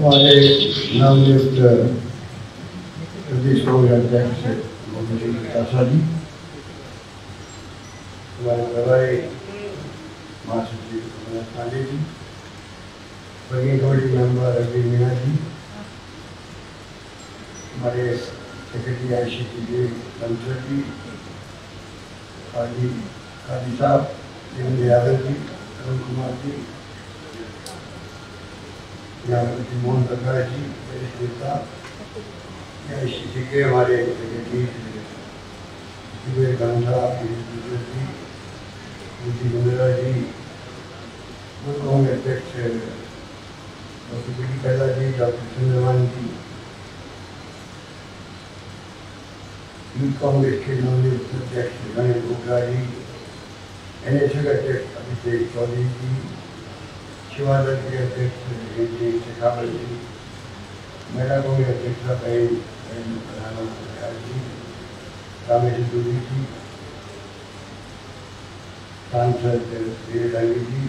हमारे नवनियुक्त प्रदेश कांग्रेस अध्यक्ष मोहम्मद कासा जी, हमारे प्रभारी महासचिव Kamal Pandey ji, working committee member Ravi Meena ji, हमारे सेक्रेटरी ICT जी कंसर जी, काजी साहब, देवेंद्र यादव जी, अरुण कुमार जी, न्यायमूर्ति मोहन प्रकाश जी, वरिष्ठ नेता, ICT के हमारे सेक्रेटरी विवेक गांधा जी, मुंद्रा जी, कांग्रेस अध्यक्ष डॉक्टर बी कैला जी, डॉक्टर चंद्रमान जी, यूथ कांग्रेस के नवनियुक्त अध्यक्ष गणेश गोगरा जी, NSU के अध्यक्ष अभिषेक चौधरी जी, शिवादल के अध्यक्ष शेखावत जी, महिला कांग्रेस अध्यक्ष प्रधान जी, रामेश दूरी जी, सांसद देवडांगी जी,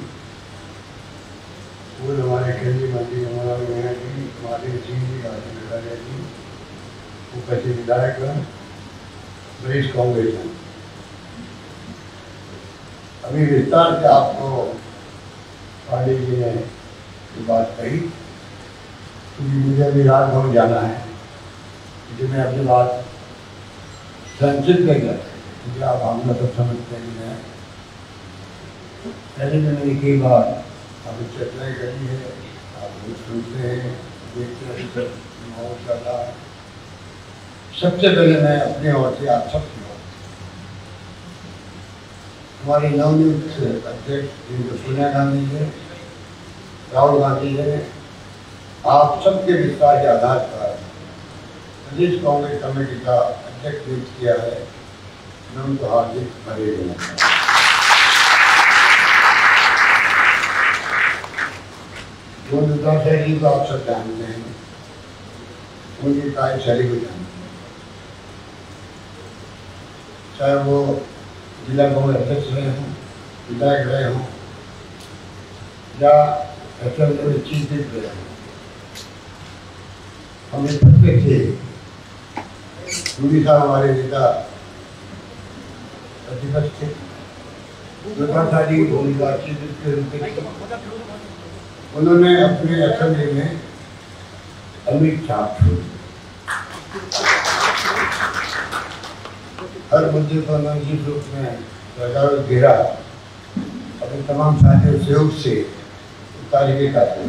पूर्व हमारे केंद्रीय मंत्री मनोहर मीना जी, महादेव सिंह जी, आशीष कटारिया जी, उपस्थित विधायकगण, वरिष्ठ कांग्रेस। अभी विस्तार से आपको पांडे जी ने ये बात कही, क्योंकि मुझे अभी राजभवन जाना है, जो मैं अपनी बात संक्षिप्त में कर, क्योंकि आप हम लोग सब समझते हैं। पहले मैंने कई बार आपने चर्चाएँ करी है, आप लोग सुनते हैं, देखते हैं, सब माहौल चल रहा है। सबसे पहले मैं अपने ओर से आप सबकी ओर हमारे नवनियुक्त अध्यक्ष सोनिया गांधी है, राहुल गांधी है, आप सबके विस्तार के आधार पर प्रदेश कांग्रेस कमेटी का अध्यक्ष नियुक्त किया है। मैं उनको हार्दिक बधाई देना चाहता हूँ। जो नेता शैली को आप सब जानते हैं, उनकी कार्यशैली को जानते हैं, चाहे वो जिला कांग्रेस अध्यक्ष रहे हों, विधायक रहे हों, या असेंबली में चीफ विप रहे हों, हमें सबके थे। दूरी साहब हमारे नेता प्रतिपक्ष थे, दुर्गा जी भूमिका चीफ विप के रूप में उन्होंने अपने असेंबली में अमिट छाप छोड़ी। हर मुद्दे पर उन्होंने जिस रूप में सरकार को घेरा, अपने तमाम साथियों सहयोग से तारीखें काटे,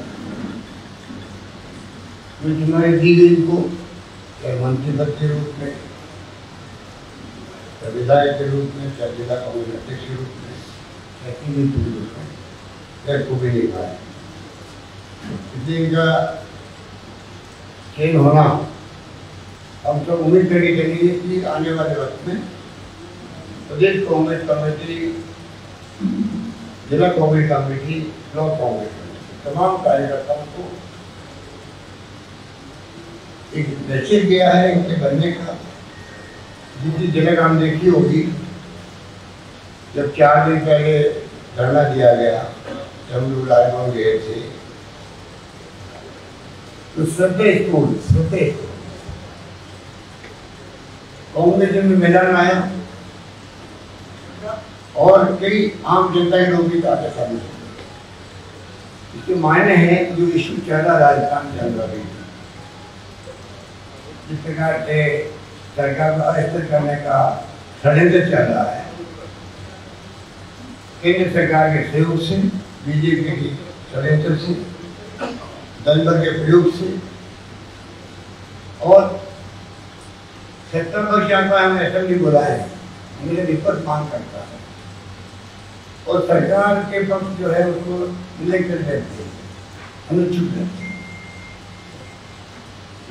जिम्मेदारी दी गई को, चाहे मंत्री पद के रूप में, चाहे विधायक के रूप में, चाहे जिला कांग्रेस अध्यक्ष के रूप में, चाहे किसी भी रूप में, चाहे को भी नहीं पाए। इसलिए इनका चयन होना हम सब उम्मीद करके चलिए कि आने वाले वक्त में प्रदेश कांग्रेस कमेटी, जिला Congress committee, block Congress committee, तमाम कार्यकर्ताओं को एक मैसेज दिया है इनके बनने का। जिस जगह हम देखी होगी, जब 4 दिन पहले धरना दिया गया, जब हम लोग राजभवन गए थे, तो सत्य स्कूल कांग्रेस में मैदान आया और कई आम जनता के लोग भी आते सामने। इसके मायने हैं जो इशू चल रहा राजस्थान के अंदर, जिस प्रकार से सरकार को अस्थिर करने का षड्यंत्र चल रहा है, केंद्र सरकार के सहयोग से, बीजेपी के षड्यंत्र से, दल बल के प्रयोग से, और 70 पक्ष यहाँ पर हमें असेंबली बुलाए, मेरे विपक्ष मांग करता है और सरकार के पक्ष जो है उसको लेकर देते हैं, हमें चुप रहते हैं।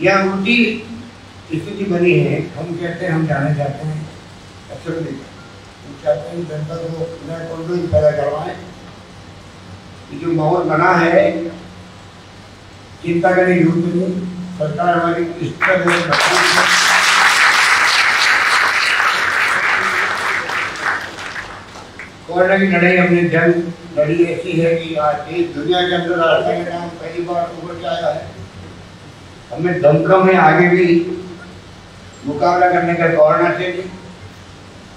यह उल्टी स्थिति बनी है। हम कहते हैं हम जाना चाहते हैं असेंबली, हम चाहते हैं जनता को नया कॉन्फ्रेंस पैदा करवाएं। जो माहौल बना है, चिंता करने की जरूरत नहीं, सरकार हमारी इस तरह कोरोना की लड़ाई हमने जंग लड़ी ऐसी है कि आज देश दुनिया के अंदर राष्ट्र का नाम पहली बार उभर के आया है। हमें दमखम है आगे भी मुकाबला करने का दौड़ना चाहिए।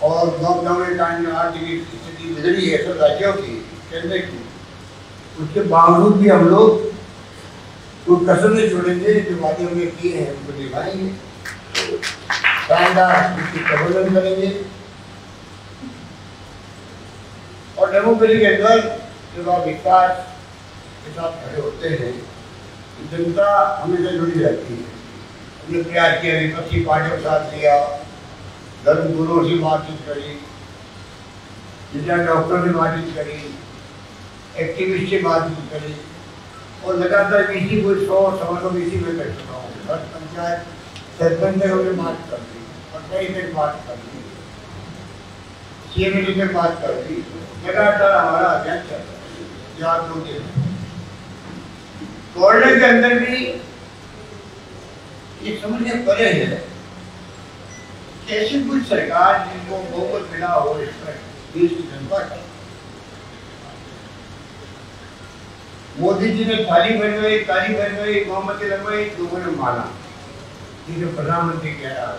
और लॉकडाउन के टाइम में आर्थिक स्थिति बिगड़ी है सब राज्यों की, केंद्र की, उसके बावजूद भी हम लोग कोई कसर नहीं छोड़ेंगे। जो वादे हमने किए हैं उनको निभाएंगे, शानदार उसकी प्रबंधन करेंगे। और डेमोक्रेसी के अंदर जब आप विकास के साथ खड़े होते हैं तो जनता हमेशा जुड़ी रहती है। हमने प्रयास किया, विपक्षी पार्टियों के साथ लिया, धर्म गुरुओं से बातचीत करी, विज्ञान डॉक्टर से बातचीत करी, एक्टिविस्ट से बातचीत करी, और लगातार बीसी को 100 बीसी में कर चुका हूँ। हर पंचायत सरपंच से हमने बात कर दी, पंचायत से बात कर दी, CMD से बात कर दी। लगातार हमारा अभियान चल रहा है। जो आप लोग कोरोना के अंदर भी ये समझने पड़े है कैसे कोई सरकार जिनको बहुमत मिला हो इस पर देश की जनता का। मोदी जी ने थाली बनवाई, ताली बनवाई, मोमबत्ती लगवाई, लोगों ने माना। जिसे प्रधानमंत्री कह रहा है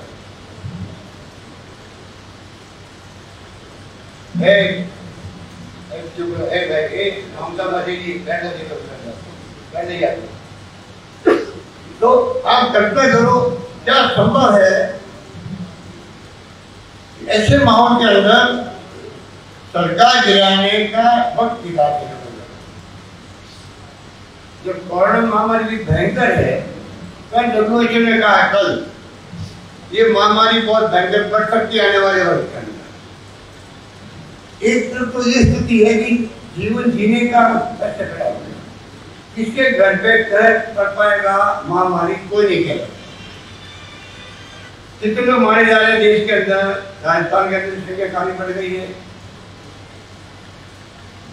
तो आप कल्पना करो क्या संभव है ऐसे माहौल के अंदर सरकार गिराने का वक्त दिखाते हैं। जब कोरोना महामारी भी भयंकर है, कल WHO ने कहा कल ये महामारी बहुत भयंकर पड़ सकती है आने वाले वर्ष के अंदर। एक तरफ तो ये स्थिति है कि जीवन जीने का कष्ट खड़ा हो गया, किसके घर पे कर पाएगा महामारी कोई नहीं कह सकता। कितने लोग मारे जा रहे हैं देश के अंदर, राजस्थान के अंदर संख्या काफी बढ़ गई है।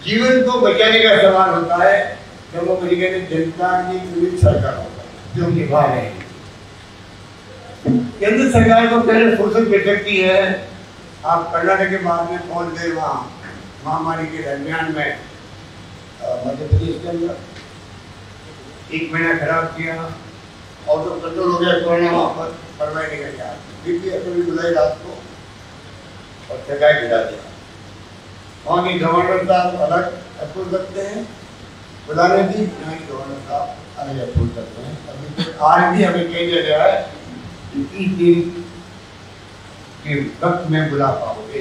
जीवन को बचाने का सवाल होता है, डेमोक्रेसी के जनता की विविध सरकार होता है जो निभा रहे हैं। केंद्र सरकार को पहले फुर्सत मिल सकती है। आप कर्नाटक के बाद में पहुंच गए वहाँ महामारी के दरमियान में मध्य प्रदेश के अंदर 1 महीना खराब किया और तो कंट्रोल हो गया कोरोना। वहाँ पर परवाही नहीं कर गया, बीपी अभी बुलाई रात को और थकाई गिरा दिया। वहाँ की गवर्नर साहब अलग अप्रूव करते हैं, बुलाने भी यहाँ की गवर्नर साहब अलग अप्रूव करते हैं। अभी तो आज भी हमें कह दिया गया है कि 30 दिन के वक्त में बुला पाओगे।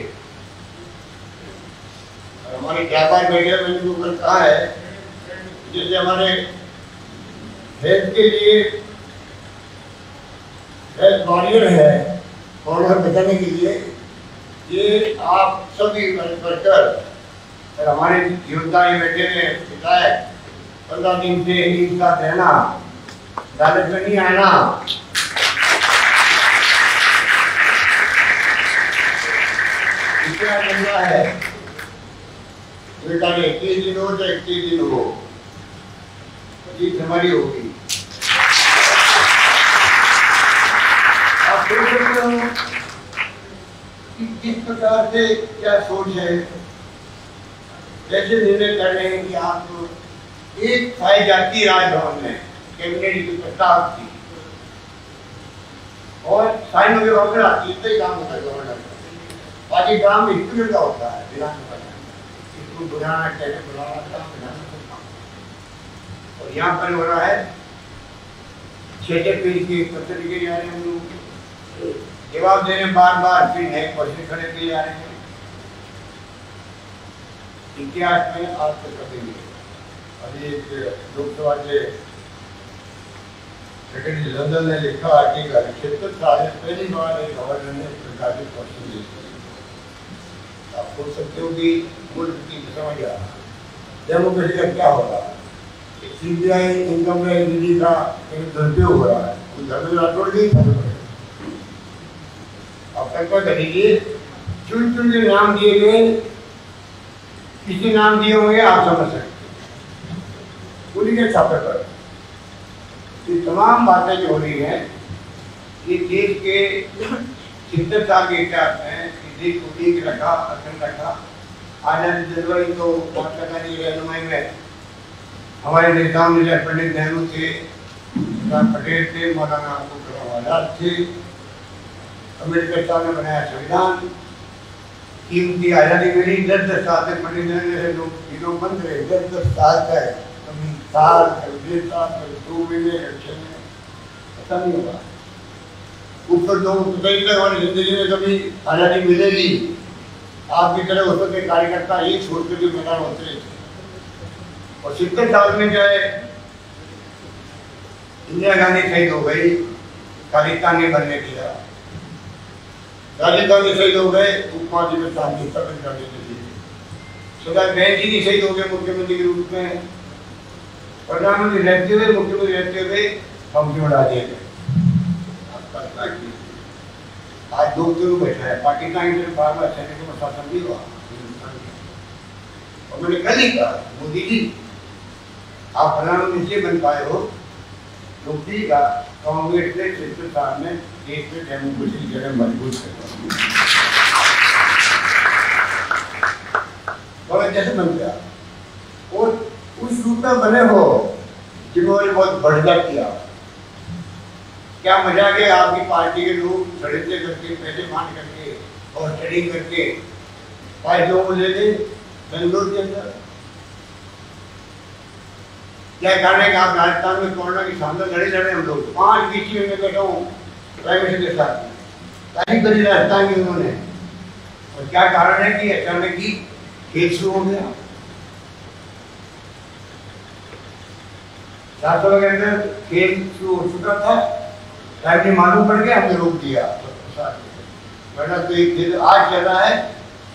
और हमारे व्यापार मीडिया में जो ऊपर कहा है, जैसे हमारे हेल्थ के लिए हेल्थ वॉरियर है कोरोना बचाने के लिए, ये आप सभी वर्कर और हमारे योद्धा ये बैठे हुए विधायक 15 दिन से एक साथ रहना, अदालत में नहीं आना, क्या करना है बेटा ने 21 दिन हो चाहे 21 दिन हो, जीत हमारी होगी। आप सोच सकते हो कि किस प्रकार से क्या सोच है, कैसे निर्णय कर रहे हैं कि आप एक पाई जाती राजभवन में कैबिनेट की प्रस्ताव थी और साइन वगैरह ऑर्डर आती है, काम होता है गवर्नर। बाकी काम स्कूल का होता है, स्कूल बुलाना, कैसे बुलाना, और यहाँ पर हो रहा है 6 पेज के पत्र लिखे जा रहे हैं, हम लोग जवाब दे रहे हैं बार बार, फिर नए क्वेश्चन खड़े किए जा रहे हैं। इतिहास में आज तक कभी नहीं। अभी लोकसभा के सेक्रेटरी जनरल ने लिखा आर्टिकल 76 साल में पहली बार एक गवर्नर ने सरकार के क्वेश्चन लिखे। आप सोच सकते हो कि मुल्क की समझ आ रहा डेमोक्रेसी का क्या होगा। CBI इनकम टैक्स निधि का दुरुपयोग हो रहा है, धर्मेंद्र राठौड़ की आप कल्पना करिए, चुन चुन के नाम दिए गए, किसी नाम दिए होंगे आप समझ सकते, उन्हीं के छापे पर ये तमाम बातें जो हो रही हैं, ये देश के 70 साल के इतिहास में देश को एक रखा, अखंड रखा। आजादी जनवरी तो महात्मा गांधी की रहनुमाई में हमारे नेताओं ने पंडित नेहरू थे, पटेल थे, मौलाना अब्दुल कलाम आजाद थे, अम्बेडकर साहब ने बनाया संविधान, कीमती आजादी मिली। 10-10 साल तक पढ़ने लोग तीनों बंद रहे, 10-10 साल तक, कभी साल, कभी 1.5 साल, कभी 2 महीने, 6 महीने, पता नहीं होगा। ऊपर लोग हमारी जिंदगी में कभी आजादी मिलेगी, आपकी तरह हो सकते कार्यकर्ता ये छोड़कर जो मैदान उतरे थे। और 70 साल में जो है इंदिरा गांधी शहीद हो गई, खालिस्तान ने बनने दिया, राजीव गांधी शहीद हो गए, उपमा जी में शांति स्थापित करने के लिए, सरदार बहन जी शहीद हो गए मुख्यमंत्री के रूप में, प्रधानमंत्री रहते हुए, मुख्यमंत्री रहते हुए पंक्ति उड़ा दिए गए। आज 2 करोड़ बैठा है पाकिस्तान के बार सैनिक को प्रशासन भी हुआ। और मैंने कल ही कहा, मोदी जी आप प्रधानमंत्री से बन पाए हो क्योंकि कांग्रेस ने 70 साल में देश में डेमोक्रेसी की जगह मजबूत कर बड़ा जैसे बन गया। और उस रूप में बने हो जिन्होंने बहुत बढ़िया किया। क्या मजा के आपकी पार्टी के लोग षड्यंत्र करके, पैसे मांग करके और ट्रेडिंग करके 5 लोगों को ले गए बेंगलोर के अंदर। क्या कारण है कि आप राजस्थान में कोरोना की सामने लड़े हम लोग 5 बीच में बैठा हूँ प्राइम मिनिस्टर के साथ में, तारीफ करी राजस्थान की उन्होंने। और क्या कारण है कि अचानक ही खेल शुरू हो गया। 4 साल के अंदर खेल शुरू हो चुका था, टाइम मालूम पड़ गया, हमने रोक दिया। वरना तो एक खेल आज चल रहा है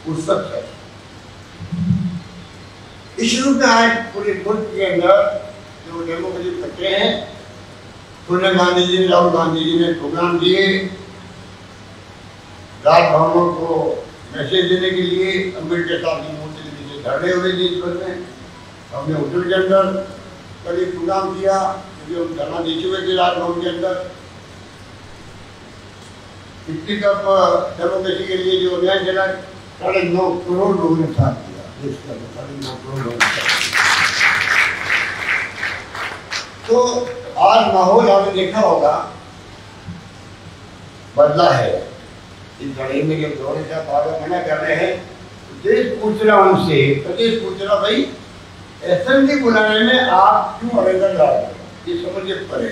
उस वक्त है। इस रूप में आज पूरे मुल्क के अंदर जो डेमोक्रेसी करते हैं, सोनिया गांधी जी, राहुल गांधी जी ने प्रोग्राम दिए राजभवनों को मैसेज देने के लिए। अम्बेडकर साहब की मूर्ति के नीचे धरने हुए देश भर में। हमने होटल के अंदर कल एक प्रोग्राम किया क्योंकि हम धरना देते हुए थे राजभवन के अंदर। 50 कप डेमोक्रेसी के लिए जो अभियान चला 9.5 करोड़ लोगों ने साथ दिया। देश का 9.5 करोड़ लोगों ने। तो आज माहौल आपने देखा होगा बदला है। इस लड़ाई में जब दौरे का बार मना कर रहे हैं, देश पूछ रहा उनसे, प्रदेश पूछ रहा भाई असेंबली बुलाने में आप क्यों अड़ेगा जा रहे हो, ये समझिए पड़े।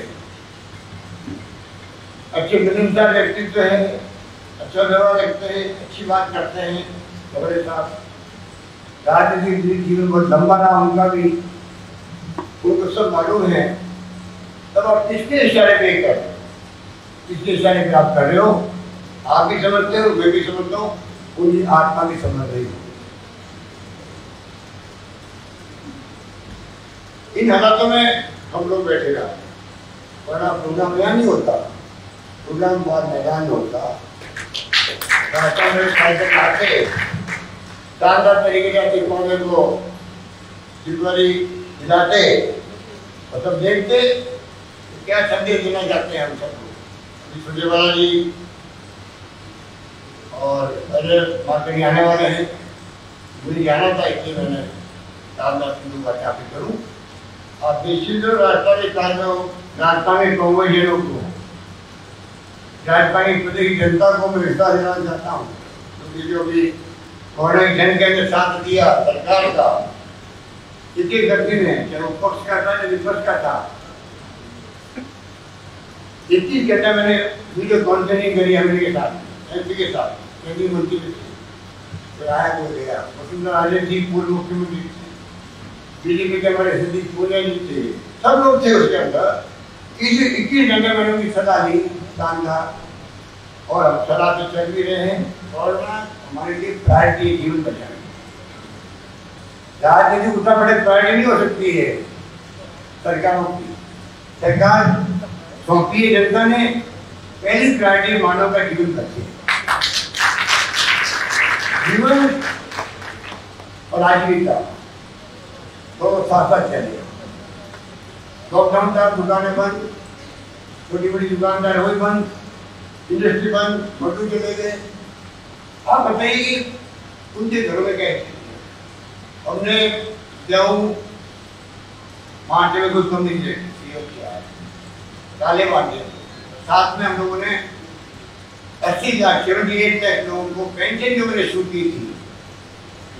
अच्छे मिलनसार व्यक्तित्व है, अच्छा व्यवहार रखते हैं, अच्छी बात करते हैं खबरे साहब। राजनीतिक जीवन बहुत लंबा रहा उनका भी, उनको सब मालूम है। तब आप किसके इशारे पे कर रहे हो, किसके इशारे पे आप कर रहे हो, आप भी समझते हो, मैं भी समझता हूँ, उनकी आत्मा भी समझ रही है। इन हालातों में हम लोग बैठे रहा, वरना प्रोग्राम यहाँ नहीं होता, प्रोग्राम बहुत मैदान में होता। शानदार तरीके से कांग्रेस को जिम्मेदारी दिलाते और सब देखते क्या संदेश देना चाहते हैं हम सबको। सुरजेवाला जी और अजय मार्केट आने वाले हैं, मुझे जाना था इसलिए मैंने रामदास सिंधु का चापी करूँ। आप निश्चित राजस्थानी कांग्रेसियों को, राजस्थानी प्रदेश की जनता को मैं विश्वास दिलाना चाहता हूँ क्योंकि जो भी कोरोना की जंग के अंदर साथ दिया सरकार का, इतनी गति में चाहे वो पक्ष का था या विपक्ष का था, इतनी घटना मैंने वीडियो कॉन्फ्रेंसिंग करी एमपी के साथ, एमपी के साथ, केंद्रीय मंत्री फिर आया हो गया वसुंधरा राजे जी, पूर्व मुख्यमंत्री थे, बीजेपी के हमारे सिद्दीक पूनिया जी थे, सब लोग थे उसके अंदर। 21 घंटे मैंने उनकी सलाह ली शानदार, और हम सलाह तो चल भी रहे हैं। और हमारे लिए प्रायोरिटी जीवन बचाने, राजनीति उतना बड़े प्रायोरिटी नहीं हो सकती है सरकारों की। सरकार सौंपी है जनता ने, पहली प्रायोरिटी मानव का जीवन बचे, जीवन और आजीविका तो साथ साथ चले। लॉकडाउन था, दुकानें बंद, छोटी बड़ी दुकानदार हुई बंद, इंडस्ट्री बंद, मजदूर चले गए। आप बताइए उनके घरों में कैसे हमने गेहूँ आटे में कुछ कम नहीं किया, ताले बांटे। साथ में हम लोगों ने 80 लाख 78 लाख लोगों को पेंशन जो मैंने शुरू की थी,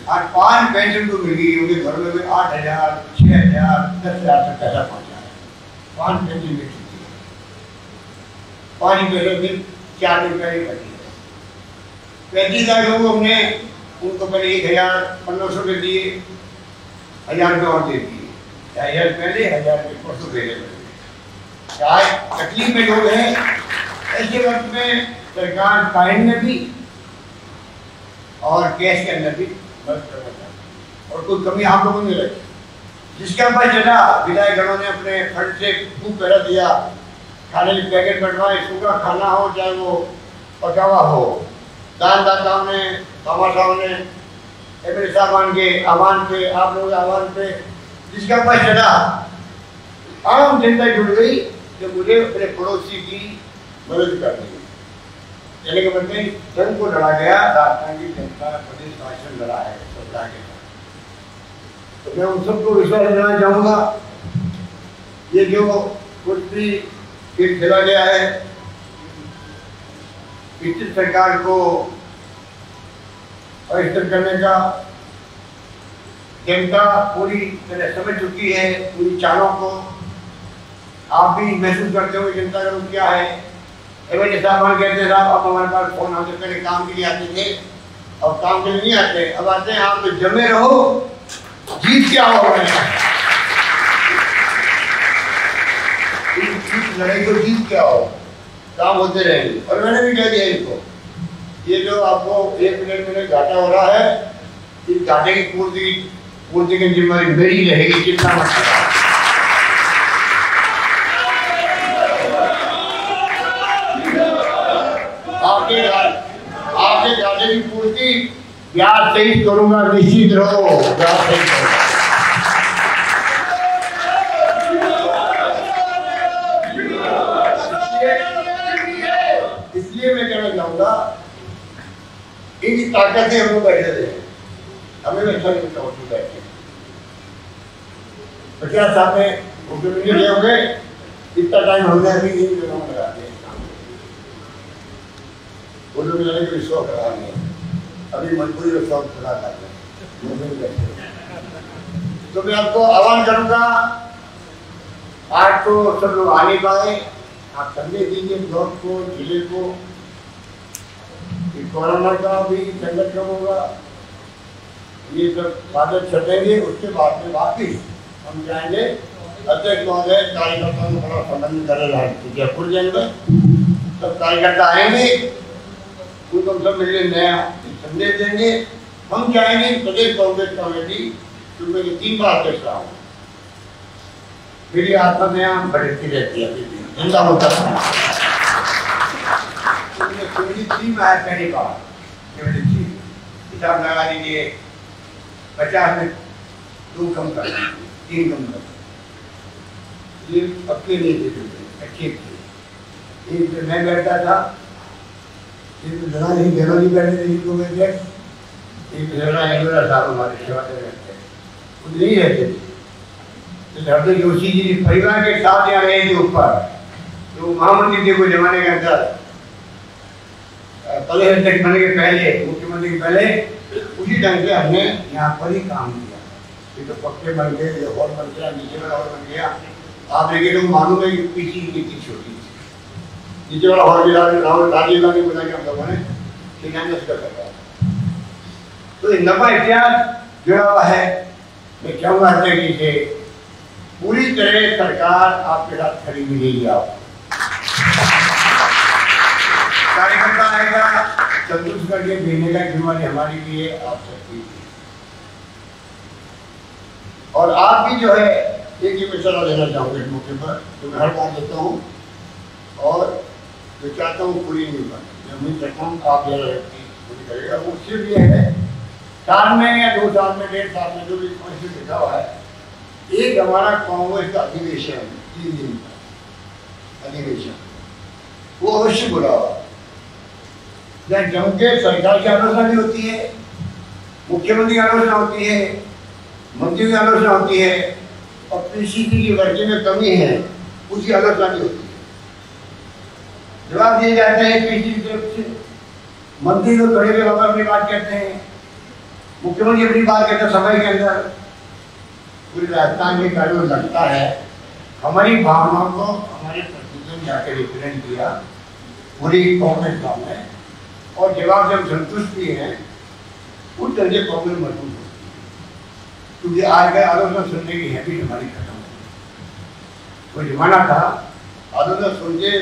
आज 5 पेंशन को मिल गई, उनके घर में 8,000 6,000 10,000 तक पैसा पहुंचा है। 5 पेंशन मिल चुकी है, 5 पैसे फिर 4 रुपये ही बची है। 35 लाख लोगों को हमने उनको पहले 1,000 1500 दिए, 1,000 रुपये और दे दिए, 1,000 पहले 1,000 रुपये परसों भेजे। चाहे तकलीफ में लोग हैं, ऐसे वक्त में सरकार फाइन में भी और कैश के अंदर भी मदद करना चाहती, और कोई कमी आप लोगों ने रखी। जिसका पता चला विधायकगणों ने अपने फंड से खूब पैसा दिया, खाने के पैकेट बनवाए, सूखा खाना हो चाहे वो पका हुआ हो, दानदाताओं ने, बाबा ने, एमएलए साहबान के आह्वान पे, आप लोगों के आह्वान पे, जिसका पता चला आम जनता जुड़ गई कि मुझे अपने पड़ोसी की मदद करनी है। यानी कि मतलब जंग को लड़ा गया, राजस्थान की जनता प्रदेश शासन लड़ा है सत्ता के साथ। तो मैं उन सबको विश्वास देना चाहूँगा, ये जो कुछ भी फिर खेला गया है, पिछली सरकार को अस्थिर करने का जनता पूरी तरह समझ चुकी है, पूरी चालों को। आप भी महसूस करते हो जनता का रूप क्या है। एमएलए साहब कहते साहब अब हमारे पास फोन आते, पहले काम के लिए आते थे, अब काम के लिए नहीं आते, अब आते हैं आप तो जमे रहो, जीत क्या हो इस लड़ाई को जीत क्या हो, काम होते रहेंगे। और मैंने भी कह दिया इनको, ये जो आपको 1 मिनट घाटा हो रहा है, इस घाटे की पूर्ति की जिम्मेदारी मेरी रहेगी, कितना मतलब आपके घाटे की पूर्ति ब्याज सहित करूंगा, निश्चित रहो, ब्याज सहित करूंगा। इसलिए मैं कहना चाहूंगा, इनकी ताकत से हम लोग बैठे थे, हमें अच्छा नहीं लगता उनको बैठे। 50 साल में मुख्यमंत्री गए होंगे, इतना टाइम हमने अभी इन जगहों में लगा दिया, फोटो मिलाने के लिए शौक रहा नहीं, अभी मजबूरी और शौक पूरा करते हैं। तो मैं आपको आह्वान करूंगा, आज तो सब लोग आ नहीं पाए, आप संदेश दीजिए ब्लॉक को, जिले को, कोरोना का भी संकट कम होगा, ये सब बातें छटेंगे, उसके बाद में वापिस हम जाएंगे। अध्यक्ष महोदय कार्यकर्ताओं में बड़ा संबंध कर रहे हैं, जयपुर जाएंगे, सब कार्यकर्ता आएंगे, उनको हम सब मिलकर नया संदेश देंगे। हम चाहेंगे प्रदेश कांग्रेस कमेटी, तो मैं 3 बार अध्यक्ष रहा हूँ, मेरी आत्मा में यहाँ बढ़ती रहती है, जिंदा होता है। थीम है पहली बार, हिसाब लगा लीजिए, 50 में 2 कम कर, 3 कम कर, ये अपने लिए दे देते अच्छी थी। एक मैं बैठता था, एक लड़ा नहीं देना नहीं बैठे थे, इनको बैठ गए, एक लड़ा है साहब हमारे सेवा दे रहते हैं, वो नहीं रहते थे। तो हरदीप जोशी जी परिवार के साथ यहाँ रहे थे ऊपर, जो महामंत्री थे वो जमाने के अंदर, प्रदेश अध्यक्ष बनने के पहले, मुख्यमंत्री के पहले, उसी ढंग से हमने यहाँ पर ही काम किया। ये तो पक्के बन गए, ये हॉल बन गया, नीचे वाला हॉल बन गया। आप लेके लोग मालूम है कि पीछे कितनी छोटी थी, नीचे वाला हॉल भी राजीव गांधी बना के हम लोगों ने शिलान्यास कर रखा। तो ये लंबा इतिहास जुड़ा हुआ है। मैं चाहूँगा अध्यक्ष जी से पूरी तरह सरकार आपके साथ खड़ी मिलेगी। आप कार्यकर्ता आएगा, संतुष्ट करके भेजने का जिम्मेदारी हमारी भी है, आप सबकी। और आप भी जो है एक ही मसला देना चाहूँगा इस मौके पर, तो मैं हर बार देता हूँ और जो चाहता हूँ पूरी नहीं करना, मैं उम्मीद करता हूँ आप पूरी करेगा। वो सिर्फ ये है, साल में या 2 साल में 1.5 साल में जो भी कॉन्स्टिट्यूशन लिखा हुआ है, एक हमारा कांग्रेस का अधिवेशन 3 दिन का अधिवेशन, वो अवश्य बुला हुआ, जहाँ जम के सरकार की आलोचना भी होती है, मुख्यमंत्री की आलोचना होती है, मंत्री की आलोचना होती है, और किसी की वर्दी में कमी है उसकी आलोचना भी होती है। जवाब दिए जाते हैं किसी तरफ से। मंत्री लोग खड़े हुए अपनी बात कहते हैं, मुख्यमंत्री अपनी बात कहते हैं सभा के अंदर। पूरी राजस्थान के कार्यों लगता है हमारी भावनाओं को हमारे प्रतिनिधियों ने जाकर रिप्रेजेंट किया पूरी कांग्रेस गाँव में, और जवाब जब संतुष्ट भी है उस तरह कांग्रेस मजबूत होती है। क्योंकि आज का आलोचना सुनने की हैबिट हमारी खत्म हो गई। कोई जमाना था आलोचना सुन के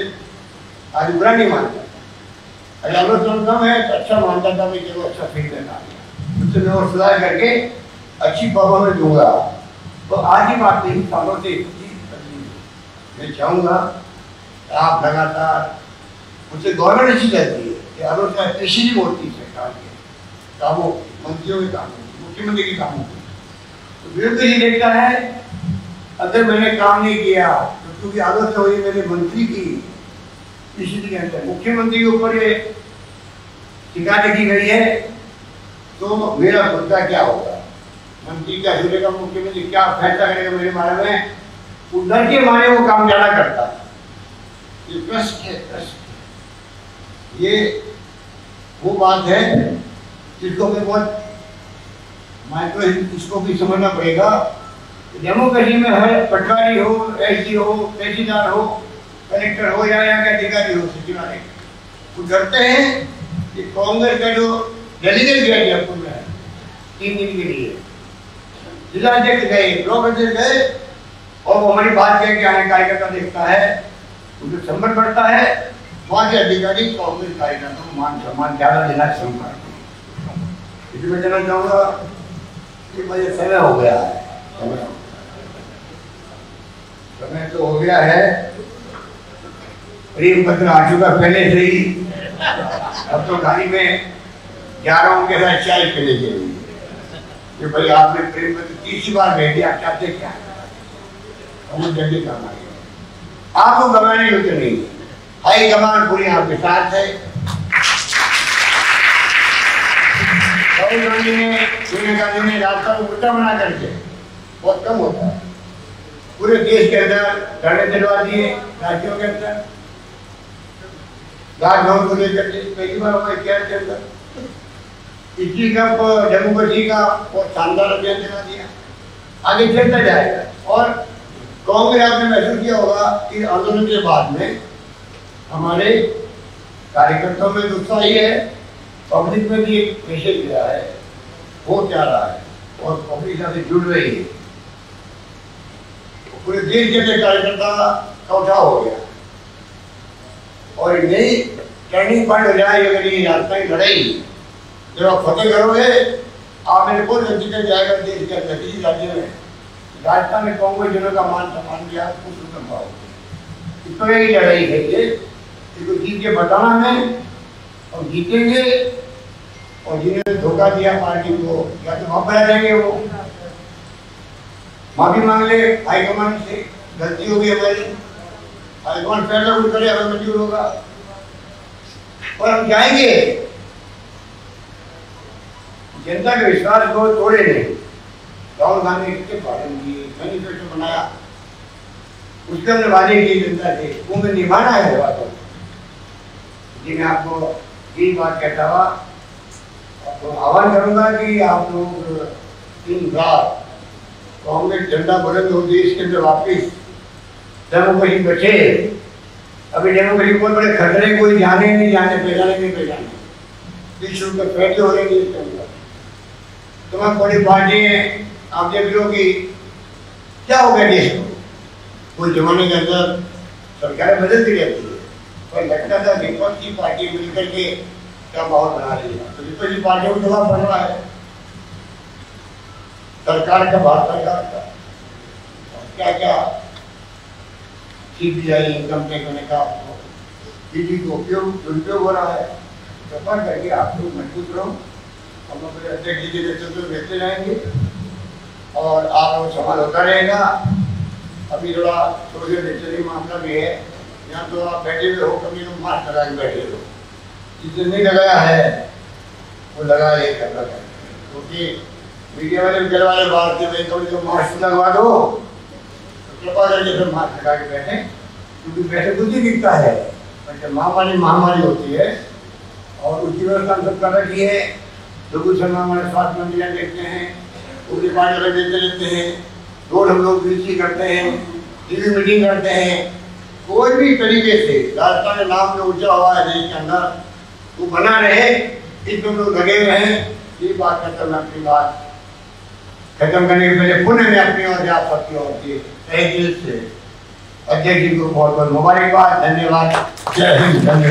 आज बुरा नहीं मानता, अगर आलोचना कम है तो अच्छा मानता था, मैं चलो अच्छा फीडबैक आ गया, उससे मैं और सुधार करके अच्छी परफॉर्मेंस दूंगा। तो आज ही बात नहीं, सालों से मैं चाहूँगा आप लगातार मुझसे गवर्नमेंट अच्छी करती है कि आलोचना कृषि भी होती है सरकार के कामों, मंत्रियों के कामों, मुख्यमंत्री के कामों की। तो विरोधी ये देखता है अगर मैंने काम नहीं किया तो क्योंकि आलोचना हुई मेरे मंत्री की कृषि के अंदर, मुख्यमंत्री के ऊपर ये शिकायत की गई है, तो मेरा मुद्दा क्या होगा? मंत्री क्या जुड़ेगा, मुख्यमंत्री क्या फैसला करेगा मेरे बारे में? उधर के माने वो काम ज्यादा करता है। ये प्रश्न है, प्रश्न ये वो बात है जिसको मैं बहुत माइक्रो इसको भी समझना पड़ेगा। डेमोक्रेसी में है पटवारी हो, एसडी हो, तहसीलदार हो, कलेक्टर हो या यहाँ के अधिकारी हो, सचिवालय, वो डरते हैं कि कांग्रेस का जो डेलीगेट गया जयपुर में 3 दिन के लिए, जिलाध्यक्ष गए, ब्लॉक अध्यक्ष गए, और वो हमारी बात कह के आने कार्यकर्ता देखता है, उसे संबंध बढ़ता है, वहाँ के अधिकारी कांग्रेस कार्यकर्ता को मान सम्मान ज्यादा देना शुरू करते हैं। इसलिए मैं कहना चाहूँगा कि मुझे समय हो गया है, समय तो हो गया है, प्रेम पत्र आ चुका पहले से ही, अब तो गाड़ी में जा रहा हूँ के साथ चाय पीने के लिए कि भाई आपने प्रेम पत्र 30 बार भेज दिया, आप चाहते क्या? हम जल्दी काम आएंगे, आपको घबराने की जरूरत नहीं, हाई कमान पूरी आपके साथ है। राहुल गांधी ने, सोनिया गांधी ने रास्ता को उल्टा बना करके, बहुत कम होता है, पूरे देश के अंदर धरने दिलवा दिए, राज्यों के अंदर राजभवन को लेकर पहली बार हुआ इतिहास के अंदर, इसी कप डेमोक्रेसी का और शानदार अभियान चला दिया, आगे चलता जाएगा। और कांग्रेस आपने महसूस किया होगा कि आंदोलन के बाद में हमारे कार्यकर्ताओं में उत्साह ही है, पब्लिक में भी एक मैसेज गया है, वो क्या रहा है और पब्लिक से जुड़ रही है, पूरे देश के कार्यकर्ता का उठाव हो गया और नई टर्निंग पॉइंट हो जाए अगर ये रास्ता की लड़ाई जब आप फतेह करोगे, आप मेरे को नतीजा जाएगा देश के अंदर किसी राज्य में, राजस्थान में कांग्रेस जनों का मान सम्मान भी आप कुछ सुन पाओगे। इस पर ही लड़ाई है ये, इसको जीत के बताना है और जीतेंगे, और जिन्होंने धोखा दिया पार्टी को या तो वहां पर जाएंगे, वो माफी मांग ले हाईकमान से, गलती होगी हमारी, हाईकमान फैसला कुछ करे हमें मंजूर होगा और हम जाएंगे। जनता के विश्वास को तोड़े नहीं। राहुल गांधी ने कितने पालन किए, मैनिफेस्टो बनाया, उसके हमने वादे किए जनता से, वो में निभाना है बातों। जी मैं आपको यही बात कहता हुआ आपको आह्वान करूंगा कि आप लोग दिन रात कांग्रेस झंडा बुलंद हो देश के अंदर वापिस डेमोक्रेसी बचे। अभी डेमोक्रेसी बहुत बड़े खतरे, कोई जाने नहीं जाने, पहचाने नहीं पहचाने, विश्व के फैसले हो रहे हैं इसके अंदर। तमाम बड़ी पार्टी है, आप देख लो कि क्या हो गया देश को, कोई जमाने के अंदर सरकारें बदलती रहती है, पर लगता था विपक्षी पार्टी मिलकर के क्या माहौल बना रही है, तो विपक्षी पार्टियों को दबाव पड़ रहा है सरकार का, भारत सरकार का, क्या क्या सीबीआई इनकम टैक्स होने का ईडी को उपयोग दुरुपयोग हो रहा है। कृपा करके आप लोग मजबूत रहो, हम लोग अध्यक्ष जी के नेतृत्व में रहते रहेंगे और आप लोग सवाल होता रहेगा। अभी थोड़ा सोशल डिस्टेंसिंग मामला भी है, यहाँ तो आप बैठे हुए हो, कभी लोग मास्क लगा के बैठे हो, जिसने नहीं लगाया है वो लगा ये करना है, क्योंकि मीडिया वाले भी वाले बात के भाई कभी तो मास्क लगवा दो, तो कृपा करके फिर मास्क लगा के बैठे, क्योंकि वैसे कुछ ही दिखता है महामारी होती है और उसकी व्यवस्था हम सब कर रखी है। लोग हमारे स्वास्थ्य मंत्री देखते हैं, पूरी पार्टी देते रहते हैं, रोज हम लोग विजिट करते हैं, टीवी मीटिंग करते हैं। कोई भी तरीके से राजस्थान के नाम जो ऊंचा हुआ है देश के अंदर वो बना रहे, इसमें हम लोग लगे हुए हैं। ये बात करता मैं अपनी बात खत्म करने के पहले पुनः मैं अपनी और आप सबकी ओर से तहे दिल से अध्यक्ष जी को बहुत बहुत मुबारकबाद, धन्यवाद। जय हिंद, धन्यवाद।